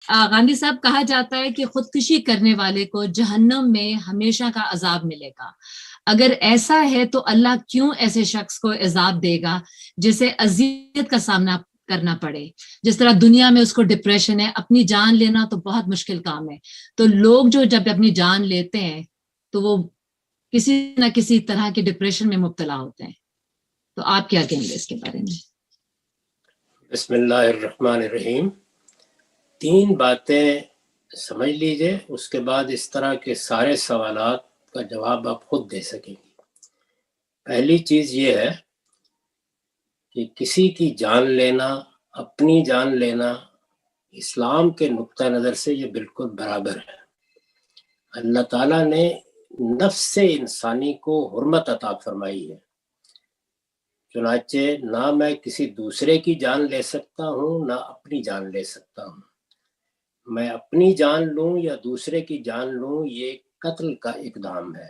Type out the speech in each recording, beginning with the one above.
گاندھی صاحب کہا جاتا ہے کہ خودکشی کرنے والے کو جہنم میں ہمیشہ کا عذاب ملے گا. اگر ایسا ہے تو اللہ کیوں ایسے شخص کو عذاب دے گا جسے اذیت کا سامنا کرنا پڑے؟ جس طرح دنیا میں اس کو ڈپریشن ہے، اپنی جان لینا تو بہت مشکل کام ہے، تو لوگ جو جب اپنی جان لیتے ہیں تو وہ کسی نہ کسی طرح کی ڈپریشن میں مبتلا ہوتے ہیں. تو آپ کیا کہیں گے اس کے بارے میں؟ بسم اللہ الرحمن الرحیم. 3 باتیں سمجھ لیجئے، اس کے بعد اس طرح کے سارے سوالات کا جواب آپ خود دے سکیں گے. پہلی چیز یہ ہے کہ کسی کی جان لینا، اپنی جان لینا، اسلام کے نقطہ نظر سے یہ بالکل برابر ہے. اللہ تعالیٰ نے نفس انسانی کو حرمت عطا فرمائی ہے. چنانچہ نہ میں کسی دوسرے کی جان لے سکتا ہوں، نہ اپنی جان لے سکتا ہوں. میں اپنی جان لوں یا دوسرے کی جان لوں، یہ قتل کا اقدام ہے،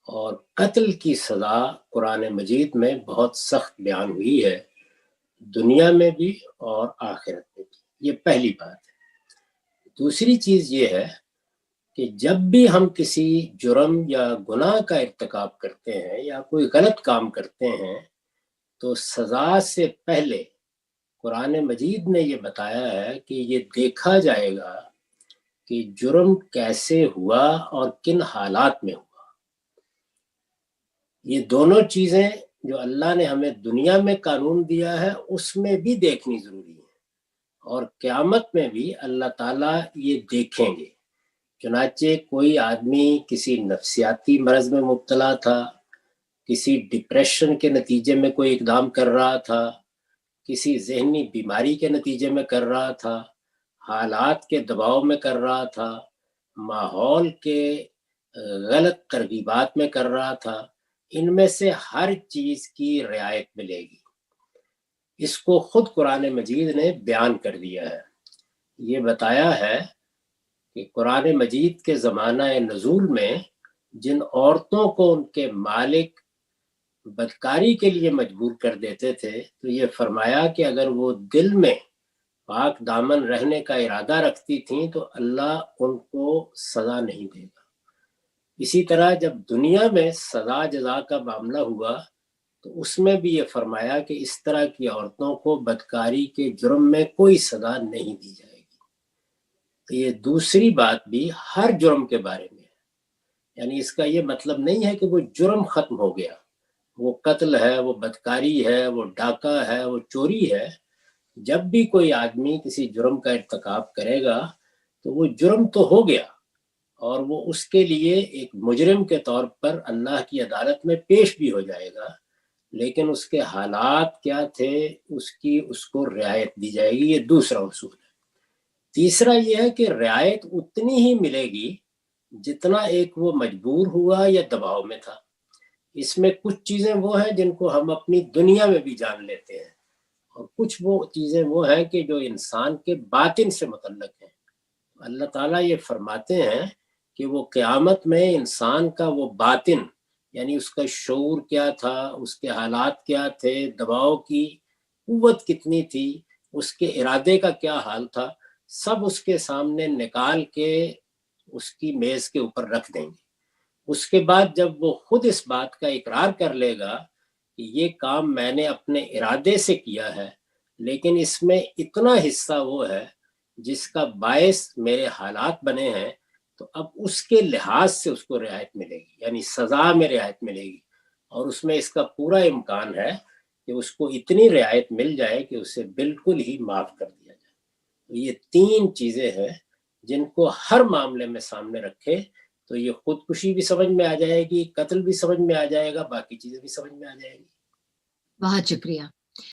اور قتل کی سزا قرآن مجید میں بہت سخت بیان ہوئی ہے، دنیا میں بھی اور آخرت میں بھی. یہ پہلی بات ہے. دوسری چیز یہ ہے کہ جب بھی ہم کسی جرم یا گناہ کا ارتکاب کرتے ہیں یا کوئی غلط کام کرتے ہیں تو سزا سے پہلے قرآن مجید نے یہ بتایا ہے کہ یہ دیکھا جائے گا کہ جرم کیسے ہوا اور کن حالات میں ہوا. یہ دونوں چیزیں جو اللہ نے ہمیں دنیا میں قانون دیا ہے اس میں بھی دیکھنی ضروری ہے، اور قیامت میں بھی اللہ تعالیٰ یہ دیکھیں گے. چنانچہ کوئی آدمی کسی نفسیاتی مرض میں مبتلا تھا، کسی ڈپریشن کے نتیجے میں کوئی اقدام کر رہا تھا، کسی ذہنی بیماری کے نتیجے میں کر رہا تھا، حالات کے دباؤ میں کر رہا تھا، ماحول کے غلط ترغیبات میں کر رہا تھا، ان میں سے ہر چیز کی رعایت ملے گی. اس کو خود قرآن مجید نے بیان کر دیا ہے. یہ بتایا ہے کہ قرآن مجید کے زمانہ نزول میں جن عورتوں کو ان کے مالک بدکاری کے لیے مجبور کر دیتے تھے تو یہ فرمایا کہ اگر وہ دل میں پاک دامن رہنے کا ارادہ رکھتی تھیں تو اللہ ان کو سزا نہیں دے گا. اسی طرح جب دنیا میں سزا جزا کا معاملہ ہوا تو اس میں بھی یہ فرمایا کہ اس طرح کی عورتوں کو بدکاری کے جرم میں کوئی سزا نہیں دی جائے گی. تو یہ دوسری بات بھی ہر جرم کے بارے میں ہے. یعنی اس کا یہ مطلب نہیں ہے کہ وہ جرم ختم ہو گیا، وہ قتل ہے، وہ بدکاری ہے، وہ ڈاکہ ہے، وہ چوری ہے. جب بھی کوئی آدمی کسی جرم کا ارتکاب کرے گا تو وہ جرم تو ہو گیا، اور وہ اس کے لیے ایک مجرم کے طور پر اللہ کی عدالت میں پیش بھی ہو جائے گا، لیکن اس کے حالات کیا تھے اس کو رعایت دی جائے گی. یہ دوسرا اصول ہے. تیسرا یہ ہے کہ رعایت اتنی ہی ملے گی جتنا ایک وہ مجبور ہوا یا دباؤ میں تھا. اس میں کچھ چیزیں وہ ہیں جن کو ہم اپنی دنیا میں بھی جان لیتے ہیں، اور کچھ وہ چیزیں وہ ہیں کہ جو انسان کے باطن سے متعلق ہیں. اللہ تعالیٰ یہ فرماتے ہیں کہ وہ قیامت میں انسان کا وہ باطن، یعنی اس کا شعور کیا تھا، اس کے حالات کیا تھے، دباؤ کی قوت کتنی تھی، اس کے ارادے کا کیا حال تھا، سب اس کے سامنے نکال کے اس کی میز کے اوپر رکھ دیں گے. اس کے بعد جب وہ خود اس بات کا اقرار کر لے گا کہ یہ کام میں نے اپنے ارادے سے کیا ہے، لیکن اس میں اتنا حصہ وہ ہے جس کا باعث میرے حالات بنے ہیں، تو اب اس کے لحاظ سے اس کو رعایت ملے گی، یعنی سزا میں رعایت ملے گی. اور اس میں اس کا پورا امکان ہے کہ اس کو اتنی رعایت مل جائے کہ اسے بالکل ہی معاف کر دیا جائے. تو یہ 3 چیزیں ہیں جن کو ہر معاملے میں سامنے رکھے تو یہ خودکشی بھی سمجھ میں آ جائے گی، قتل بھی سمجھ میں آ جائے گا، باقی چیزیں بھی سمجھ میں آ جائے گی. بہت شکریہ.